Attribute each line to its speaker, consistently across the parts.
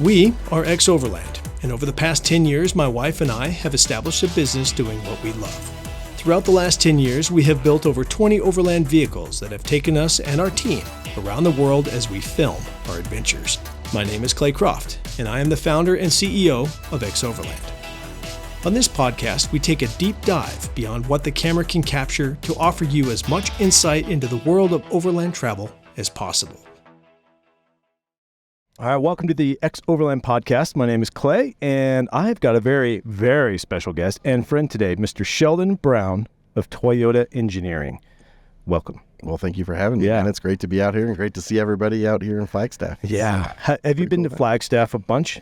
Speaker 1: We are X Overland, and over the past 10 years, my wife and I have established a business doing what we love. Throughout the last 10 years, we have built over 20 overland vehicles that have taken us and our team around the world as we film our adventures. My name is Clay Croft, and I am the founder and CEO of X Overland. On this podcast, we take a deep dive beyond what the camera can capture to offer you as much insight into the world of overland travel as possible.
Speaker 2: All right, welcome to the X Overland podcast. My name is Clay, and I've got a very, very special guest and friend today, Mr. Sheldon Brown of Toyota Engineering. Welcome.
Speaker 3: Well, thank you for having me. Yeah. And it's great to be out here and great to see everybody out here in Flagstaff.
Speaker 2: Yeah. Have you been to Flagstaff a bunch?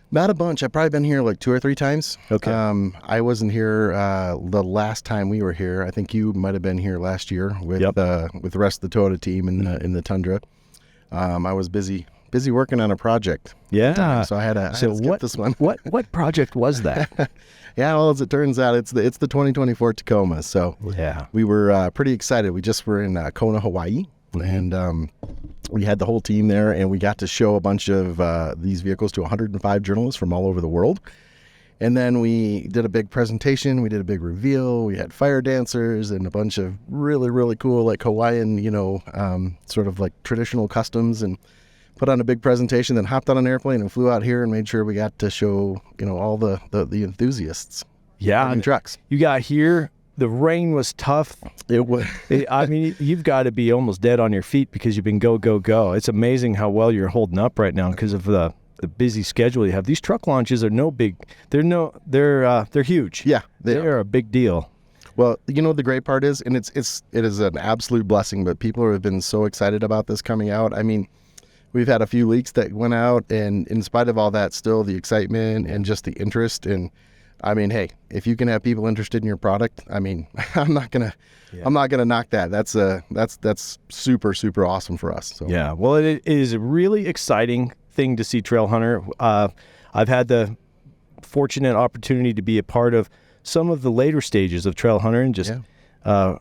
Speaker 3: Not a bunch. I've probably been here like 2 or 3 times.
Speaker 2: Okay.
Speaker 3: I wasn't here the last time we were here. I think you might have been here last year with the rest of the Toyota team in the Tundra. I was busy working on a project.
Speaker 2: Yeah.
Speaker 3: So I had to skip this one.
Speaker 2: What project was that?
Speaker 3: Yeah, well, as it turns out, it's the 2024 Tacoma. So
Speaker 2: yeah,
Speaker 3: we were pretty excited. We just were in Kona, Hawaii, and we had the whole team there, and we got to show a bunch of these vehicles to 105 journalists from all over the world. And then we did a big presentation. We did a big reveal. We had fire dancers and a bunch of really, really cool, like Hawaiian, sort of like traditional customs, and put on a big presentation, then hopped on an airplane and flew out here and made sure we got to show, all the enthusiasts.
Speaker 2: Yeah.
Speaker 3: And trucks.
Speaker 2: You got here. The rain was tough.
Speaker 3: It was.
Speaker 2: I mean, you've got to be almost dead on your feet because you've been go. It's amazing how well you're holding up right now because of the busy schedule you have. These truck launches are no big. They're huge.
Speaker 3: Yeah,
Speaker 2: they're a big deal.
Speaker 3: Well, the great part is, and it is an absolute blessing, but people have been so excited about this coming out. I mean, we've had a few leaks that went out, and in spite of all that, still the excitement and just the interest. And I mean, hey, if you can have people interested in your product, I mean, I'm not gonna knock that. That's super, super awesome for us. So.
Speaker 2: Yeah, well, it is a really exciting thing to see Trailhunter. I've had the fortunate opportunity to be a part of some of the later stages of Trailhunter and just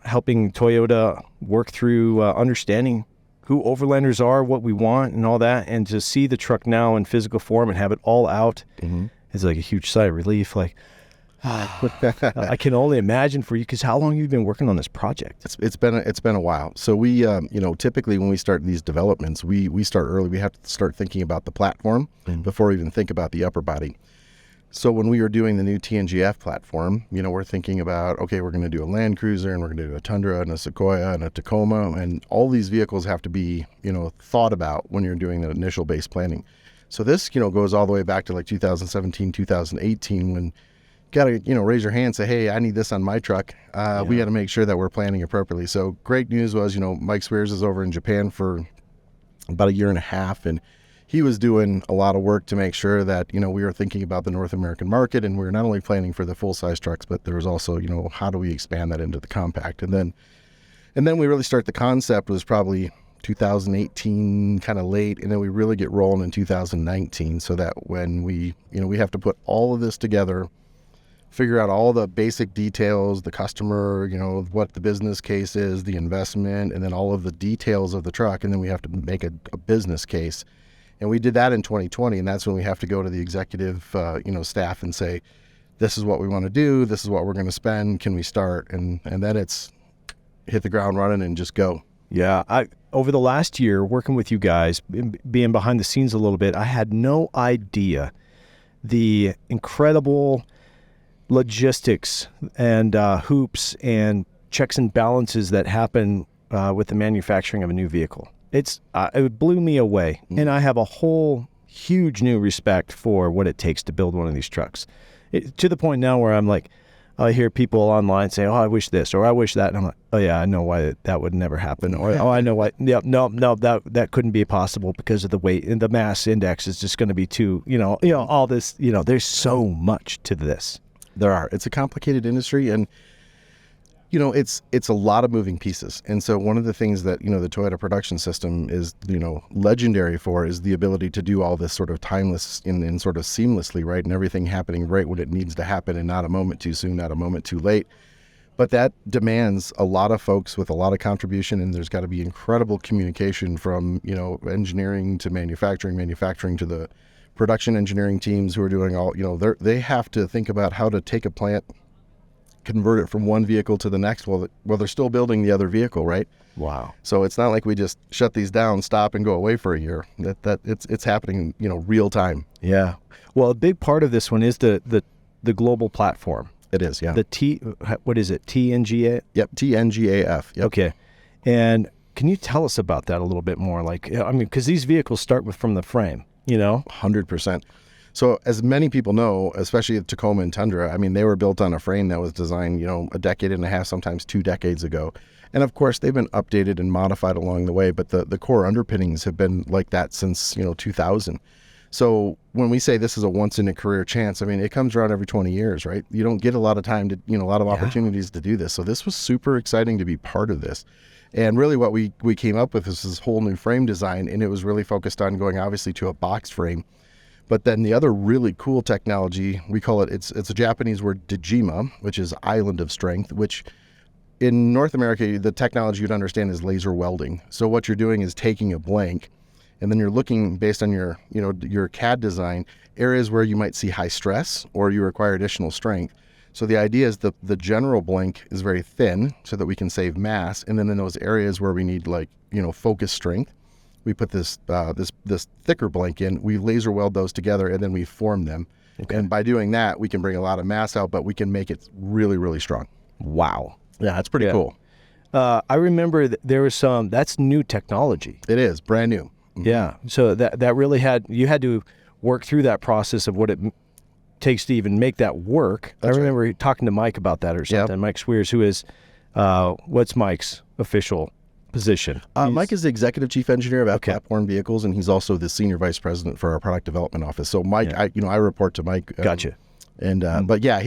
Speaker 2: helping Toyota work through understanding who overlanders are, what we want, and all that, and to see the truck now in physical form and have it all out is like a huge sigh of relief. Like, I can only imagine for you, because how long have you been working on this project?
Speaker 3: It's been a while. So we, typically when we start these developments, we start early. We have to start thinking about the platform before we even think about the upper body. So when we were doing the new TNGF platform, we're thinking about, okay, we're going to do a Land Cruiser, and we're going to do a Tundra and a Sequoia and a Tacoma, and all these vehicles have to be, thought about when you're doing the initial base planning. So this, goes all the way back to like 2017, 2018, when you got to, raise your hand and say, hey, I need this on my truck. We got to make sure that we're planning appropriately. So great news was, Mike Swears is over in Japan for about a year and a half, and he was doing a lot of work to make sure that, we were thinking about the North American market, and we were not only planning for the full-size trucks, but there was also, how do we expand that into the compact? And then we really start the concept was probably 2018, kind of late, and then we really get rolling in 2019, so that when we have to put all of this together, figure out all the basic details, the customer, what the business case is, the investment, and then all of the details of the truck, and then we have to make a business case. And we did that in 2020, and that's when we have to go to the executive, staff and say, this is what we want to do, this is what we're going to spend, can we start? And then it's hit the ground running and just go.
Speaker 2: Yeah, over the last year, working with you guys, being behind the scenes a little bit, I had no idea the incredible logistics and hoops and checks and balances that happen with the manufacturing of a new vehicle. It blew me away, and I have a whole huge new respect for what it takes to build one of these trucks. To the point now where I'm like, I hear people online say, oh, I wish this, or I wish that, and I'm like, oh yeah, I know why that would never happen, or oh, I know why, no, that couldn't be possible because of the weight, and the mass index is just going to be too, all this, there's so much to this.
Speaker 3: There are. It's a complicated industry, and it's a lot of moving pieces. And so one of the things that, the Toyota production system is, legendary for is the ability to do all this sort of timeless and sort of seamlessly, right? And everything happening right when it needs to happen, and not a moment too soon, not a moment too late. But that demands a lot of folks with a lot of contribution, and there's got to be incredible communication from, engineering to manufacturing to the production engineering teams who are doing all, they have to think about how to take a plant, convert it from one vehicle to the next while they're still building the other vehicle, right?
Speaker 2: Wow.
Speaker 3: So it's not like we just shut these down, stop, and go away for a year. That it's happening, real time.
Speaker 2: Yeah. Well, a big part of this one is the global platform.
Speaker 3: It is, yeah.
Speaker 2: What is it? TNGA?
Speaker 3: Yep, TNGAF. Yep.
Speaker 2: Okay. And can you tell us about that a little bit more? Because these vehicles start from the frame,
Speaker 3: 100%. So as many people know, especially the Tacoma and Tundra, they were built on a frame that was designed, a decade and a half, sometimes 2 decades ago. And of course, they've been updated and modified along the way, but the core underpinnings have been like that since, 2000. So when we say this is a once in a career chance, it comes around every 20 years, right? You don't get a lot of time to, a lot of opportunities to do this. So this was super exciting to be part of this. And really what we came up with is this whole new frame design, and it was really focused on going obviously to a box frame. But then the other really cool technology, we call it's a Japanese word, Dejima, which is island of strength, which in North America, the technology you'd understand is laser welding. So what you're doing is taking a blank, and then you're looking based on your CAD design, areas where you might see high stress or you require additional strength. So the idea is the general blank is very thin so that we can save mass. And then in those areas where we need focus strength, we put this thicker blank in, we laser weld those together, and then we form them. Okay. And by doing that, we can bring a lot of mass out, but we can make it really, really strong.
Speaker 2: Wow.
Speaker 3: Yeah, it's pretty cool.
Speaker 2: I remember there was that's new technology.
Speaker 3: It is brand new.
Speaker 2: Mm-hmm. Yeah. So that really you had to work through that process of what it takes to even make that work.
Speaker 3: That's
Speaker 2: I remember talking to Mike about that or something. Yep. Mike Swears, who is, what's Mike's official position?
Speaker 3: Mike is the executive chief engineer of Platform Vehicles, and he's also the senior vice president for our product development office. So Mike, I report to Mike.
Speaker 2: Gotcha.
Speaker 3: And but yeah,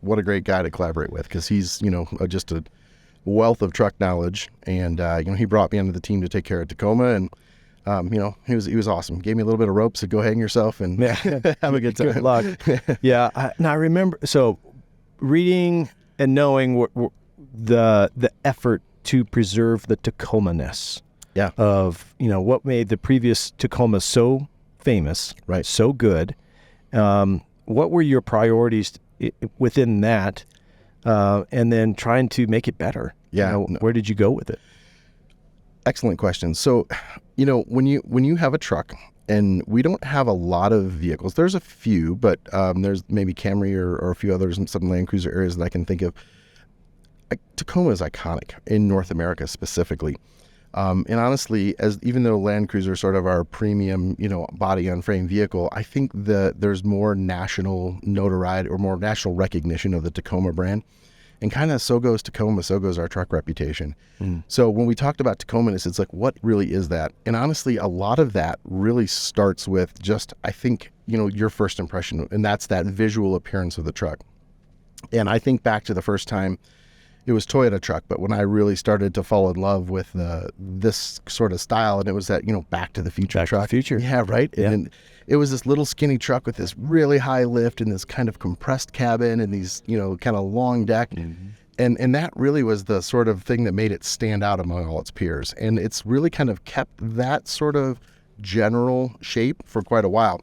Speaker 3: what a great guy to collaborate with, because he's just a wealth of truck knowledge, and he brought me into the team to take care of Tacoma, and he was awesome. Gave me a little bit of ropes to go hang yourself and have a good time.
Speaker 2: Good luck. Yeah, I remember. So reading and knowing the effort to preserve the Tacoma-ness of what made the previous Tacoma so famous,
Speaker 3: right?
Speaker 2: So good. What were your priorities within that, and then trying to make it better?
Speaker 3: Yeah.
Speaker 2: Where did you go with it?
Speaker 3: Excellent question. So, when you have a truck, and we don't have a lot of vehicles, there's a few, but there's maybe Camry or a few others in some Land Cruiser areas that I can think of. Tacoma is iconic in North America specifically. And honestly, even though Land Cruiser is sort of our premium, body on frame vehicle, I think that there's more national notoriety or more national recognition of the Tacoma brand. And kind of so goes Tacoma, so goes our truck reputation. So when we talked about Tacoma-ness, it's like, what really is that? And honestly, a lot of that really starts with just, I think, your first impression, and that's that visual appearance of the truck. And I think back to the first time, it was Toyota truck, but when I really started to fall in love with this sort of style, and it was that, Back to the Future truck.
Speaker 2: Back to the Future.
Speaker 3: Yeah, right?
Speaker 2: Yeah.
Speaker 3: And it was this little skinny truck with this really high lift and this kind of compressed cabin and these, kind of long deck. Mm-hmm. And that really was the sort of thing that made it stand out among all its peers. And it's really kind of kept that sort of general shape for quite a while.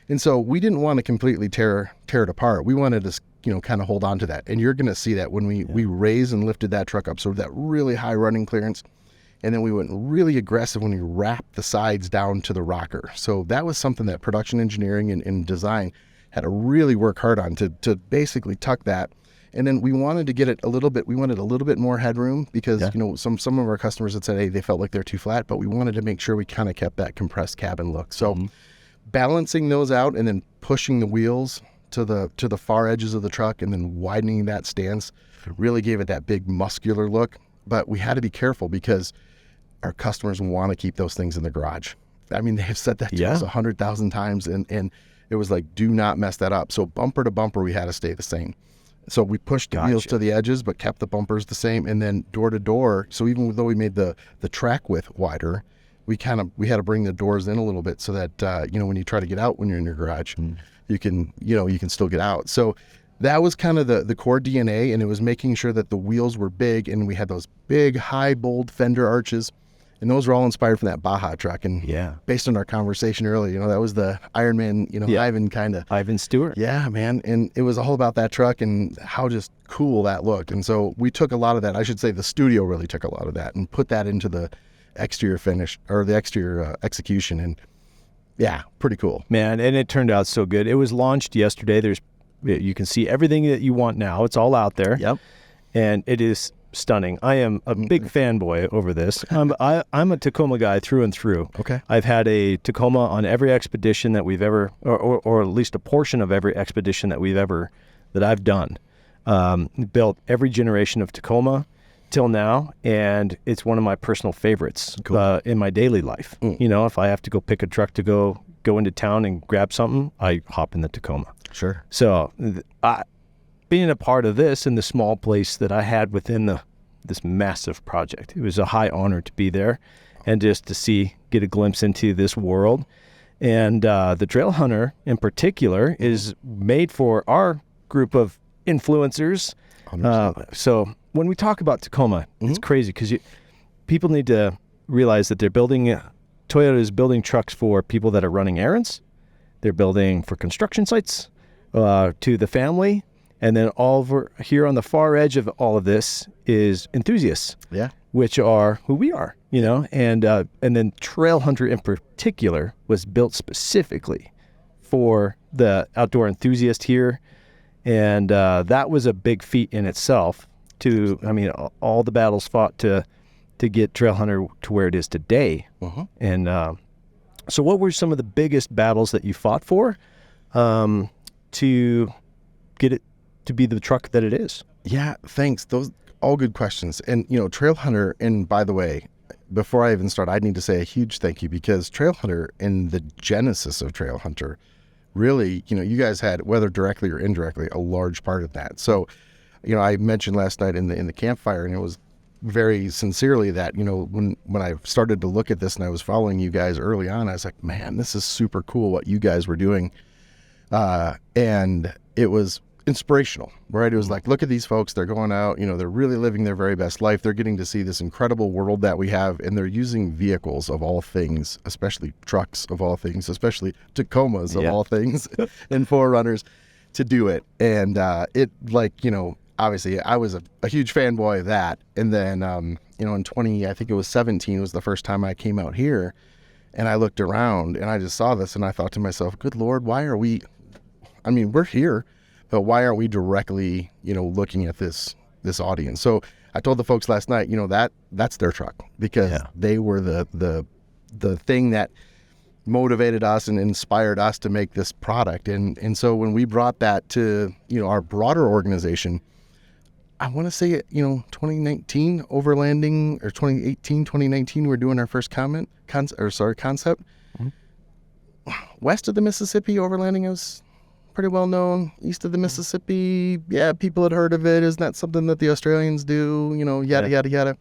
Speaker 3: And so we didn't want to completely tear it apart. We wanted to kind of hold on to that. And you're going to see that when we raised and lifted that truck up. So that really high running clearance. And then we went really aggressive when we wrapped the sides down to the rocker. So that was something that production engineering and design had to really work hard on to basically tuck that. And then we wanted to get it we wanted a little bit more headroom because, some of our customers had said, hey, they felt like they're too flat, but we wanted to make sure we kind of kept that compressed cabin look. So balancing those out and then pushing the wheels to the far edges of the truck and then widening that stance really gave it that big muscular look. But we had to be careful because our customers want to keep those things in the garage. I mean, they've said that to us 100,000 times, and it was like, do not mess that up. So bumper to bumper, we had to stay the same. So we pushed the wheels to the edges, but kept the bumpers the same. And then door to door. So even though we made the track width wider, we had to bring the doors in a little bit so that, when you try to get out when you're in your garage, you can still get out. So that was kind of the core DNA, and it was making sure that the wheels were big and we had those big, high, bold fender arches. And those were all inspired from that Baja truck. And based on our conversation earlier, that was the Iron Man, Ivan kind of.
Speaker 2: Ivan Stewart.
Speaker 3: Yeah, man. And it was all about that truck and how just cool that looked. And so we took a lot of that. I should say the studio really took a lot of that and put that into the exterior finish or the exterior execution. And yeah, pretty cool.
Speaker 2: Man, and it turned out so good. It was launched yesterday. You can see everything that you want now. It's all out there.
Speaker 3: Yep.
Speaker 2: And it is stunning. I am a big fanboy over this. I'm a Tacoma guy through and through.
Speaker 3: Okay.
Speaker 2: I've had a Tacoma on every expedition that we've ever, or at least a portion of every expedition that I've done. Built every generation of Tacoma till now, and it's one of my personal favorites in my daily life. If I have to go pick a truck to go into town and grab something, I hop in the Tacoma.
Speaker 3: Sure.
Speaker 2: So being a part of this in the small place that I had within this massive project, it was a high honor to be there and just to get a glimpse into this world. And the Trailhunter in particular is made for our group of influencers. So when we talk about Tacoma, it's crazy because people need to realize that Toyota is building trucks for people that are running errands. They're building for construction sites, to the family. And then all over here on the far edge of all of this is enthusiasts, which are who we are, and then Trailhunter in particular was built specifically for the outdoor enthusiast here. And that was a big feat in itself all the battles fought to get Trailhunter to where it is today. And so what were some of the biggest battles that you fought for to get it to be the truck that it is?
Speaker 3: Yeah, thanks. Those all good questions. And, Trailhunter, and by the way, before I even start, I need to say a huge thank you because Trailhunter and the genesis of Trailhunter really, you guys had, whether directly or indirectly, a large part of that. So, I mentioned last night in the campfire, and it was very sincerely that, when I started to look at this and I was following you guys early on, I was like, man, this is super cool what you guys were doing. And it was inspirational, right? It was like, look at these folks. They're going out, they're really living their very best life. They're getting to see this incredible world that we have, and they're using vehicles of all things, especially trucks of all things, especially Tacomas of all things, and 4Runners to do it. And obviously I was a huge fanboy of that. And then, in 2017 was the first time I came out here, and I looked around and I just saw this and I thought to myself, good Lord, we're here, but why aren't we directly, looking at this audience? So I told the folks last night, that's their truck because they were the thing that motivated us and inspired us to make this product. And so when we brought that to, our broader organization, I want to say, 2019 overlanding, or 2018, 2019, we're doing our first concept. West of the Mississippi, overlanding is pretty well known. East of the Mississippi, people had heard of it. Isn't that something that the Australians do? Yada, yada.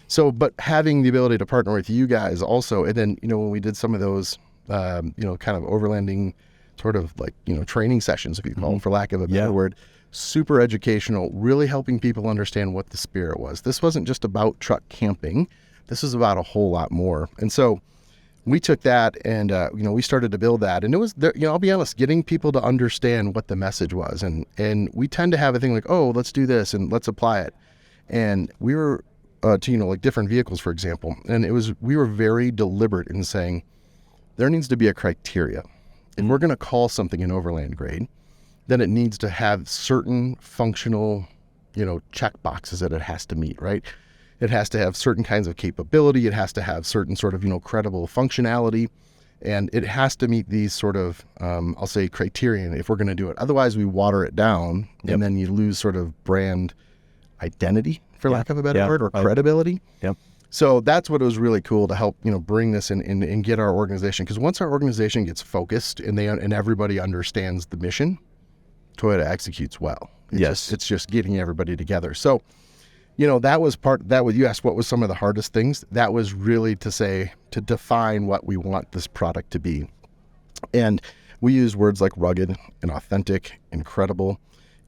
Speaker 3: So, but having the ability to partner with you guys also, and then, when we did some of those, kind of overlanding sort of like, training sessions, if you call them, for lack of a better word, super educational, really helping people understand what the spirit was. This wasn't just about truck camping. This was about a whole lot more. And so we took that and, we started to build that. And it was, I'll be honest, getting people to understand what the message was. And we tend to have a thing like, oh, let's do this and let's apply it. And we were, to, different vehicles, for example. And we were very deliberate in saying there needs to be a criteria. If we're going to call something an overland grade, then it needs to have certain functional, check boxes that it has to meet, right? It has to have certain kinds of capability. It has to have certain sort of, credible functionality. And it has to meet these sort of, I'll say, criterion if we're going to do it. Otherwise, we water it down, and then you lose sort of brand identity, for lack of a better word, or credibility. So that's what was really cool to help, bring this in and get our organization. Because once our organization gets focused and everybody understands the mission, Toyota executes well. It's just getting everybody together. So, that was you asked what was some of the hardest things. That was really to define what we want this product to be. And we use words like rugged and authentic, incredible.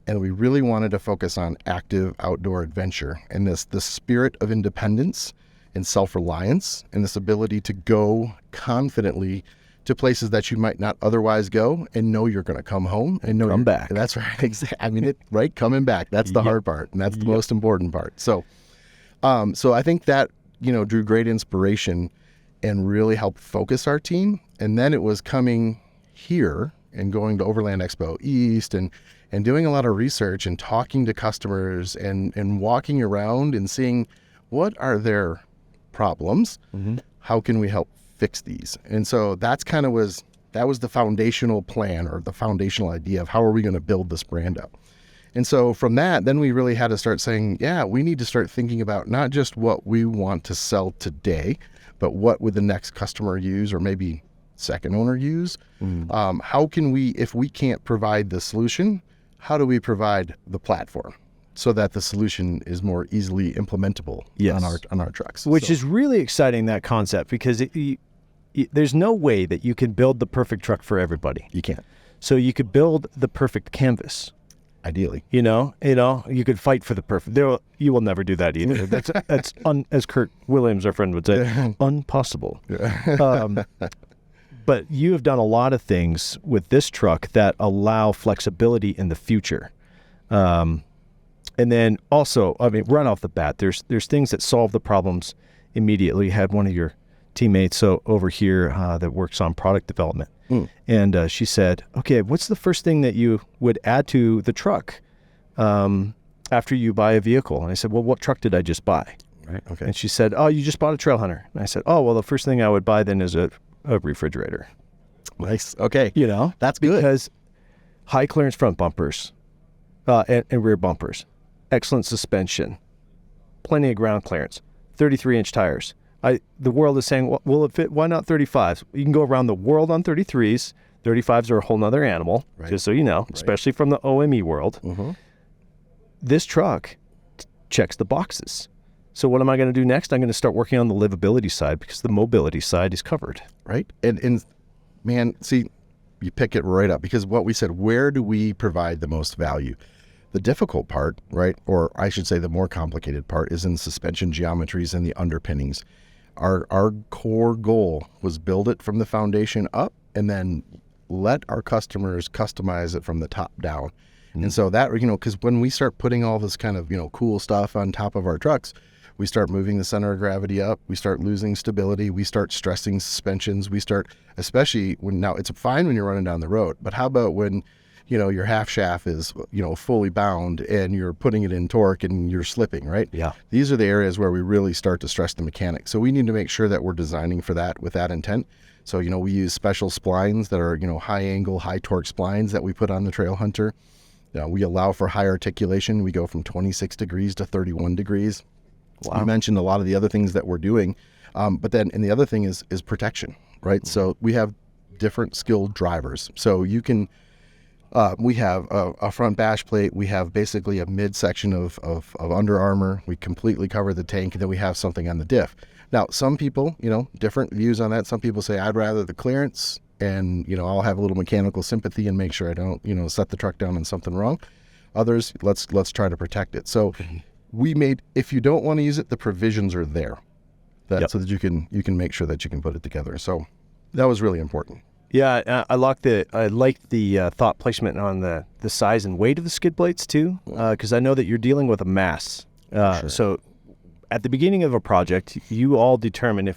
Speaker 3: And we really wanted to focus on active outdoor adventure and the spirit of independence and self-reliance and this ability to go confidently to places that you might not otherwise go and know you're going to come home and know
Speaker 2: Come back.
Speaker 3: That's right. Exactly. I mean, right? Coming back. That's the hard part. And that's the most important part. So, so I think that, drew great inspiration and really helped focus our team. And then it was coming here and going to Overland Expo East and doing a lot of research and talking to customers and walking around and seeing what are their problems, how can we help fix these. And so that was the foundational plan or the foundational idea of how are we going to build this brand up. And so from that, then we really had to start saying, we need to start thinking about not just what we want to sell today, but what would the next customer use or maybe second owner use? How can we, if we can't provide the solution, how do we provide the platform so that the solution is more easily implementable on our trucks?
Speaker 2: Which is really exciting, that concept, because there's no way that you can build the perfect truck for everybody.
Speaker 3: You can't.
Speaker 2: So you could build the perfect canvas.
Speaker 3: Ideally.
Speaker 2: You could fight for the perfect. You will never do that either. That's as Kurt Williams, our friend, would say, impossible. But you have done a lot of things with this truck that allow flexibility in the future. And then also, right off the bat, there's things that solve the problems immediately. You had one of your teammates over here that works on product development. And she said, okay, what's the first thing that you would add to the truck after you buy a vehicle? And I said, well, what truck did I just buy?
Speaker 3: Right. Okay.
Speaker 2: And she said, oh, you just bought a Trailhunter. And I said, oh, well, the first thing I would buy then is a refrigerator.
Speaker 3: Nice. Okay. That's good.
Speaker 2: Because high clearance front bumpers and rear bumpers, excellent suspension, plenty of ground clearance, 33-inch tires. The world is saying, well, will it fit? Why not 35s? You can go around the world on 33s. 35s are a whole nother animal, just so you know, especially from the OME world. This truck checks the boxes. So what am I going to do next? I'm going to start working on the livability side because the mobility side is covered.
Speaker 3: Right. And man, see, you pick it right up because what we said, where do we provide the most value? The difficult part, right, or I should say the more complicated part, is in suspension geometries and the underpinnings. Our core goal was build it from the foundation up and then let our customers customize it from the top down. And so that, because when we start putting all this kind of, cool stuff on top of our trucks, we start moving the center of gravity up, we start losing stability, we start stressing suspensions, especially when, now it's fine when you're running down the road, but how about when, your half shaft is, fully bound and you're putting it in torque and you're slipping, right?
Speaker 2: Yeah.
Speaker 3: These are the areas where we really start to stress the mechanics. So we need to make sure that we're designing for that with that intent. So, we use special splines that are, high angle, high torque splines that we put on the Trailhunter. We allow for high articulation. We go from 26 degrees to 31 degrees. Wow. You mentioned a lot of the other things that we're doing. And the other thing is protection, right? So we have different skilled drivers. So you can, we have a front bash plate. We have basically a midsection of Under Armour. We completely cover the tank, and then we have something on the diff. Now, some people, different views on that. Some people say, I'd rather the clearance, and, I'll have a little mechanical sympathy and make sure I don't, set the truck down on something wrong. Others, let's try to protect it. So we made, if you don't want to use it, the provisions are there so that you can make sure that you can put it together. So that was really important.
Speaker 2: Yeah, I like the thought placement on the size and weight of the skid plates too, because I know that you're dealing with a mass.
Speaker 3: Sure.
Speaker 2: So at the beginning of a project, you all determine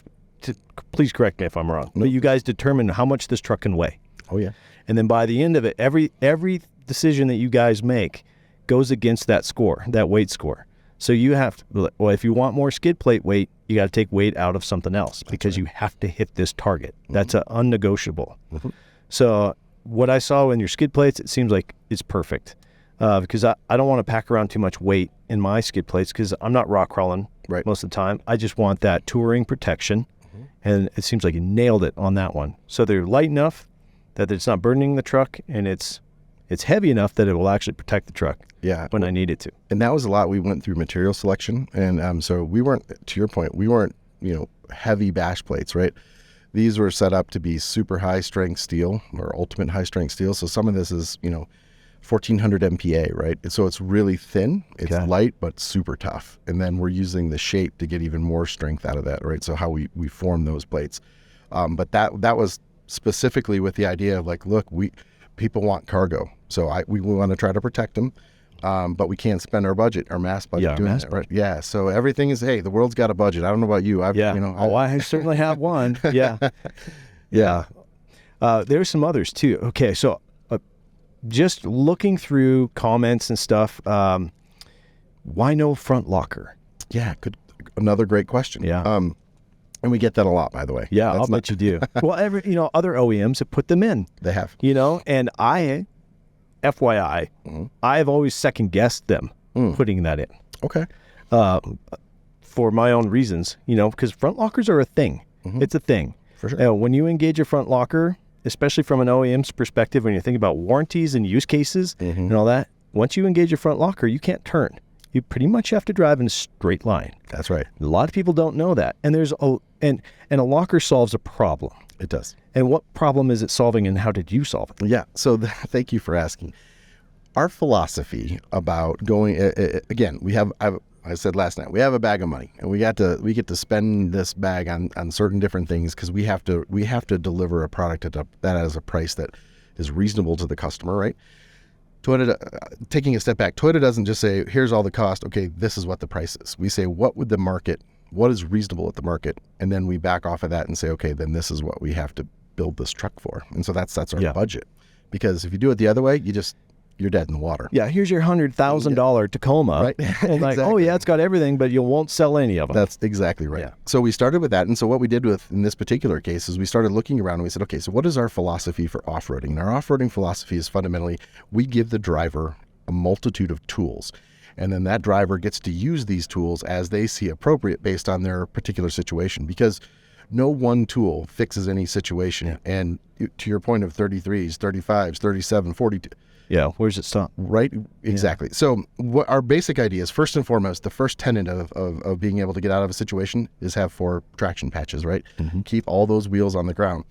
Speaker 2: please correct me if I'm wrong, but you guys determine how much this truck can weigh.
Speaker 3: Oh yeah.
Speaker 2: And then by the end of it, every decision that you guys make goes against that score, that weight score. So you have to, if you want more skid plate weight, you got to take weight out of something else because you have to hit this target. That's a unnegotiable. So what I saw in your skid plates, it seems like it's perfect because I don't want to pack around too much weight in my skid plates because I'm not rock crawling most of the time. I just want that touring protection, and it seems like you nailed it on that one. So they're light enough that it's not burning the truck, and it's heavy enough that it will actually protect the truck when I need it to.
Speaker 3: And that was a lot. We went through material selection. And so we weren't, to your point, heavy bash plates, right? These were set up to be super high strength steel or ultimate high strength steel. So some of this is, 1400 MPa, right? And so it's really thin, it's light, but super tough. And then we're using the shape to get even more strength out of that, right? So how we form those plates. But that was specifically with the idea of like, look, people want cargo. So we want to try to protect them, but we can't spend our mass budget doing that, right? Yeah. So everything is, hey, the world's got a budget. I don't know about you.
Speaker 2: I certainly have one. Yeah. Yeah. There's some others too. Okay. So just looking through comments and stuff, why no front locker?
Speaker 3: Yeah. Another great question.
Speaker 2: Yeah.
Speaker 3: And we get that a lot, by the way.
Speaker 2: Yeah, I'll bet you do. Well, other OEMs have put them in.
Speaker 3: They have.
Speaker 2: And FYI, I've always second guessed them putting that in.
Speaker 3: Okay.
Speaker 2: For my own reasons, because front lockers are a thing. It's a thing.
Speaker 3: For sure.
Speaker 2: When you engage a front locker, especially from an OEM's perspective, when you think about warranties and use cases and all that, once you engage a front locker, you can't turn. You pretty much have to drive in a straight line.
Speaker 3: That's right.
Speaker 2: A lot of people don't know that. And a locker solves a problem.
Speaker 3: It does.
Speaker 2: And what problem is it solving, and how did you solve it?
Speaker 3: Yeah. So thank you for asking. Our philosophy about going, again, I said last night, we have a bag of money, and we get to spend this bag on certain different things because we have to deliver a product that has a price that is reasonable to the customer, right? Toyota, taking a step back, Toyota doesn't just say, here's all the cost. Okay, this is what the price is. We say, what is reasonable at the market? And then we back off of that and say, okay, then this is what we have to build this truck for. And so that's our budget. Because if you do it the other way, you're dead in the water.
Speaker 2: Yeah, here's your $100,000 Tacoma.
Speaker 3: Right.
Speaker 2: And like, oh yeah, it's got everything, but you won't sell any of them.
Speaker 3: That's exactly right. Yeah. So we started with that. And so what we did in this particular case is we started looking around and we said, okay, so what is our philosophy for off-roading? And our off-roading philosophy is fundamentally, we give the driver a multitude of tools. And then that driver gets to use these tools as they see appropriate based on their particular situation. Because no one tool fixes any situation. Yeah. And to your point of 33s, 35s, 37, 42.
Speaker 2: Yeah, where's it stop?
Speaker 3: Right, exactly. Yeah. So what our basic idea is, first and foremost, the first tenet of being able to get out of a situation is have 4 traction patches, right? Keep all those wheels on the ground.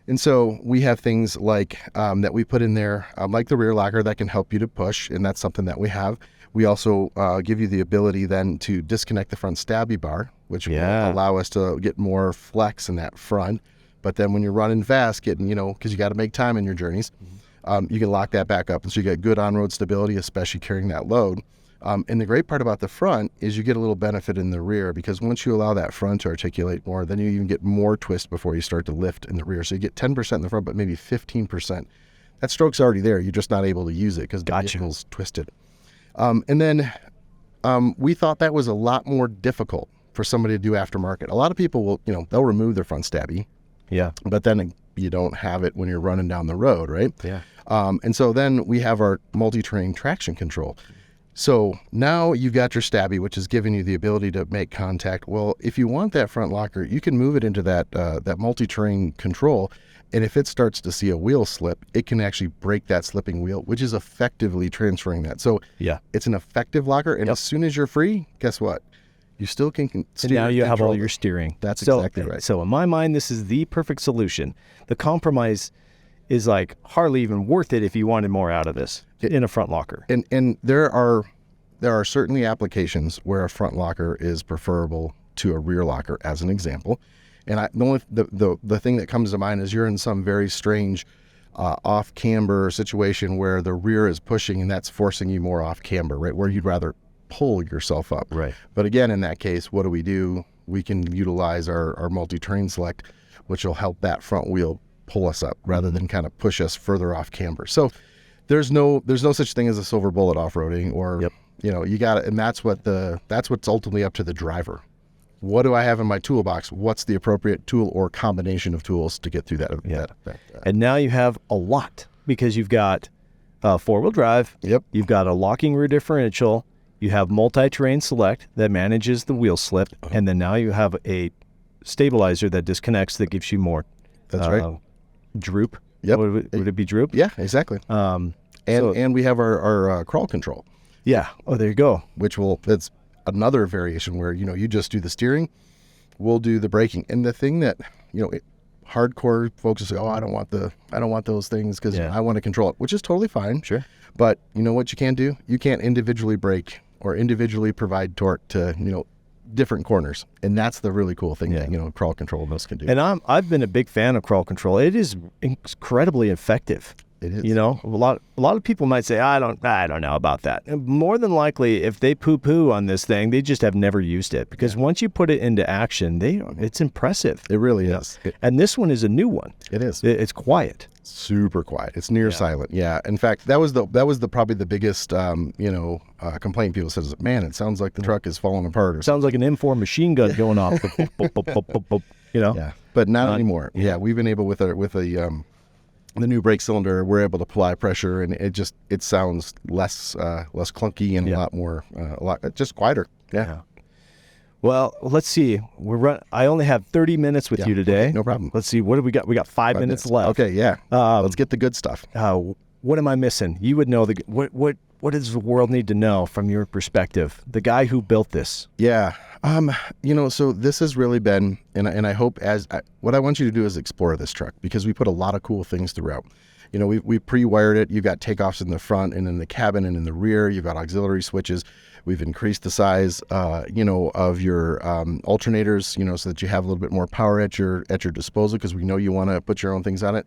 Speaker 3: And so we have things like that we put in there, like the rear locker that can help you to push, and that's something that we have. We also give you the ability then to disconnect the front stabby bar, which will allow us to get more flex in that front. But then when you're running fast, because you got to make time in your journeys, you can lock that back up. And so you get good on-road stability, especially carrying that load. And the great part about the front is you get a little benefit in the rear, because once you allow that front to articulate more, then you even get more twist before you start to lift in the rear. So you get 10% in the front, but maybe 15%. That stroke's already there. You're just not able to use it because the vehicle's twisted. And then we thought that was a lot more difficult for somebody to do aftermarket. A lot of people will, they'll remove their front stabby. Yeah. But then you don't have it when you're running down the road, right?
Speaker 2: Yeah.
Speaker 3: And so then we have our multi-terrain traction control. So now you've got your stabby, which is giving you the ability to make contact. Well, if you want that front locker, you can move it into that multi-terrain control. And if it starts to see a wheel slip, it can actually break that slipping wheel, which is effectively transferring that. So it's an effective locker. And as soon as you're free, guess what? You still can steer.
Speaker 2: And now you have all your steering.
Speaker 3: That's exactly right.
Speaker 2: So in my mind, this is the perfect solution. The compromise is like hardly even worth it if you wanted more out of this in a front locker.
Speaker 3: And there are certainly applications where a front locker is preferable to a rear locker, as an example. And the thing that comes to mind is you're in some very strange off camber situation where the rear is pushing and that's forcing you more off camber, right? Where you'd rather pull yourself up.
Speaker 2: Right.
Speaker 3: But again, in that case, what do? We can utilize our multi-terrain select, which will help that front wheel pull us up rather than kind of push us further off camber. So there's no such thing as a silver bullet off-roading, or you got it. And that's what's ultimately up to the driver. What do I have in my toolbox? What's the appropriate tool or combination of tools to get through that?
Speaker 2: And now you have a lot, because you've got four-wheel drive.
Speaker 3: Yep.
Speaker 2: You've got a locking rear differential. You have multi-terrain select that manages the wheel slip. And then now you have a stabilizer that disconnects, that gives you more.
Speaker 3: That's right.
Speaker 2: Droop.
Speaker 3: Yep.
Speaker 2: Would it be droop?
Speaker 3: Yeah, exactly. And we have our crawl control.
Speaker 2: Yeah. Oh, there you go.
Speaker 3: That's another variation where, you just do the steering, we'll do the braking. And the thing that, hardcore folks will say, "Oh, I don't want those things because
Speaker 2: Yeah.
Speaker 3: I want to control it," which is totally fine.
Speaker 2: Sure.
Speaker 3: But you know what you can do? You can't individually brake or individually provide torque to, different corners. And that's the really cool thing that, crawl control most can do.
Speaker 2: And I've been a big fan of crawl control. It is incredibly effective.
Speaker 3: It is.
Speaker 2: A lot of people might say, I don't know about that. And more than likely, if they poo-poo on this thing, they just have never used it. Because once you put it into action, it's impressive.
Speaker 3: It really is.
Speaker 2: And this one is a new one.
Speaker 3: It is.
Speaker 2: It's quiet.
Speaker 3: Super quiet. It's near silent. Yeah. In fact, that was probably the biggest, complaint people said, man, it sounds like the truck is falling apart. Or
Speaker 2: Sounds like an M4 machine gun going off.
Speaker 3: Yeah. But not anymore. Yeah. We've been able with the new brake cylinder, we're able to apply pressure, and it sounds less clunky and a lot just quieter. Yeah.
Speaker 2: Well, let's see. I only have 30 minutes with you today.
Speaker 3: No problem.
Speaker 2: Let's see. What do we got? We got 5 minutes left.
Speaker 3: Okay. Yeah. Let's get the good stuff.
Speaker 2: What am I missing? You would know what does the world need to know from your perspective? The guy who built this.
Speaker 3: Yeah. So this has really been, and I hope what I want you to do is explore this truck, because we put a lot of cool things throughout. We pre-wired it. You've got takeoffs in the front and in the cabin and in the rear. You've got auxiliary switches. We've increased the size, of your alternators, so that you have a little bit more power at your disposal, because we know you want to put your own things on it.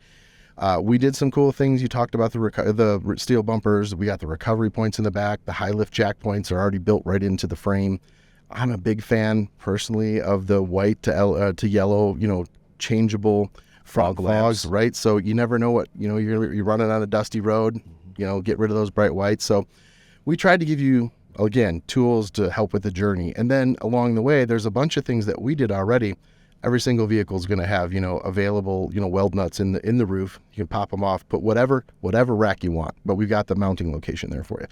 Speaker 3: We did some cool things. You talked about the steel bumpers. We got the recovery points in the back. The high lift jack points are already built right into the frame. I'm a big fan personally of the white to yellow, changeable fog lamps, right? So you never know what, you're running on a dusty road, get rid of those bright whites. So we tried to give you, again, tools to help with the journey. And then along the way, there's a bunch of things that we did already. Every single vehicle is going to have, available, weld nuts in the roof. You can pop them off, put whatever rack you want, but we've got the mounting location there for you.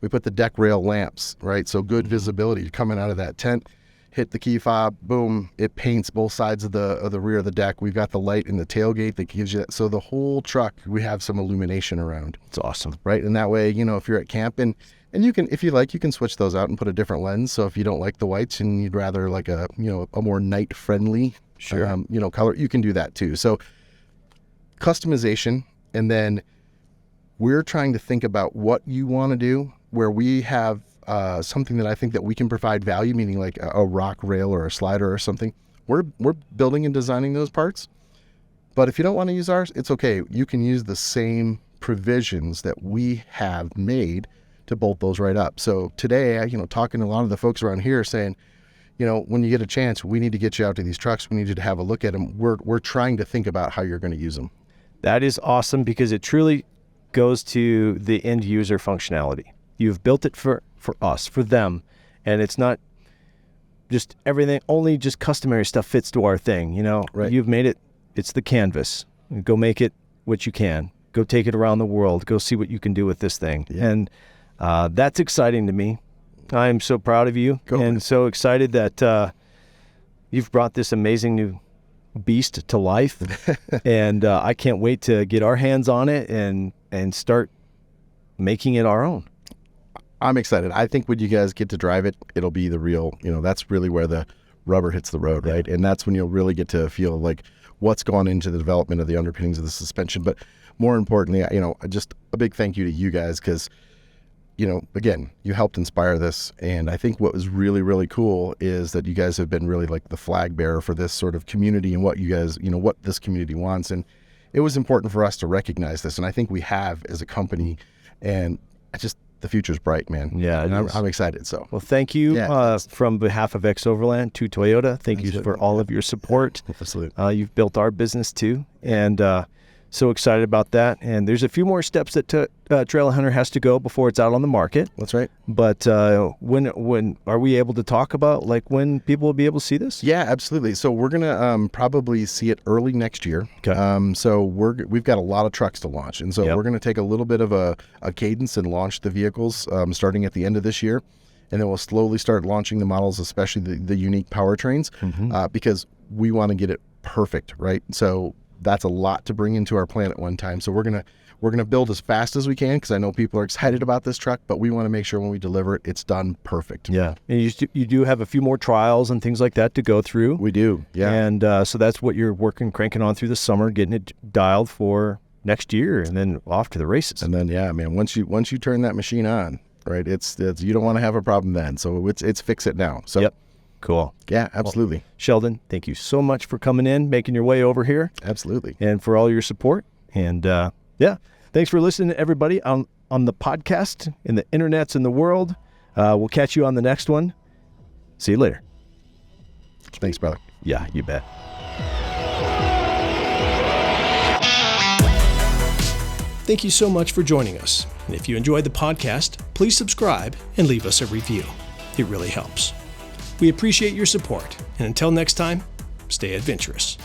Speaker 3: We put the deck rail lamps, right? So good visibility. You're coming out of that tent, hit the key fob, boom, it paints both sides of the rear of the deck. We've got the light in the tailgate that gives you that. So the whole truck, we have some illumination around.
Speaker 2: It's awesome.
Speaker 3: Right? And that way, if you're at camp and you can, if you like, you can switch those out and put a different lens. So if you don't like the whites and you'd rather like a more night friendly, color, you can do that too. So customization, and then we're trying to think about what you want to do, where we have something that I think that we can provide value, meaning like a rock rail or a slider or something. We're building and designing those parts. But if you don't want to use ours, it's okay. You can use the same provisions that we have made to bolt those right up. So today, talking to a lot of the folks around here saying, when you get a chance, we need to get you out to these trucks. We need you to have a look at them. We're trying to think about how you're going to use them.
Speaker 2: That is awesome, because it truly goes to the end user functionality. You've built it for us, for them, and it's not just everything, only just customary stuff fits to our thing, Right. You've made it, it's the canvas. Go make it what you can. Go take it around the world. Go see what you can do with this thing. Yeah. And that's exciting to me. I am so proud of you and so excited that you've brought this amazing new beast to life. And I can't wait to get our hands on it and start making it our own.
Speaker 3: I'm excited. I think when you guys get to drive it, it'll be the real, that's really where the rubber hits the road, right? And that's when you'll really get to feel like what's gone into the development of the underpinnings of the suspension. But more importantly, just a big thank you to you guys, because, again, you helped inspire this. And I think what was really, really cool is that you guys have been really like the flag bearer for this sort of community and what you guys, what this community wants. And it was important for us to recognize this. And I think we have as a company, and the future's bright, man.
Speaker 2: Yeah,
Speaker 3: and I'm excited. So,
Speaker 2: well, thank you from behalf of X Overland to Toyota. Thank you for all of your support.
Speaker 3: Absolutely.
Speaker 2: You've built our business too, and so excited about that. And there's a few more steps that Trailhunter has to go before it's out on the market.
Speaker 3: That's right.
Speaker 2: But when are we able to talk about when people will be able to see this?
Speaker 3: Yeah, absolutely. So we're gonna probably see it early next year.
Speaker 2: Okay.
Speaker 3: So we've got a lot of trucks to launch, and so we're gonna take a little bit of a cadence and launch the vehicles starting at the end of this year, and then we'll slowly start launching the models, especially the unique powertrains, because we want to get it perfect, right? So that's a lot to bring into our plant at one time. So we're We're going to build as fast as we can because I know people are excited about this truck, but we want to make sure when we deliver it, it's done perfect.
Speaker 2: Yeah. And you do have a few more trials and things like that to go through.
Speaker 3: We do. Yeah.
Speaker 2: And so that's what you're cranking on through the summer, getting it dialed for next year and then off to the races.
Speaker 3: And then, yeah, man, once you turn that machine on, right, it's you don't want to have a problem then. So it's fix it now. So
Speaker 2: yep. Cool.
Speaker 3: Yeah, absolutely.
Speaker 2: Well, Sheldon, thank you so much for coming in, making your way over here.
Speaker 3: Absolutely.
Speaker 2: And for all your support. And yeah, thanks for listening, everybody, on the podcast, in the internets, in the world. We'll catch you on the next one. See you later.
Speaker 3: Thanks, brother.
Speaker 2: Yeah, you bet.
Speaker 1: Thank you so much for joining us. And if you enjoyed the podcast, please subscribe and leave us a review. It really helps. We appreciate your support. And until next time, stay adventurous.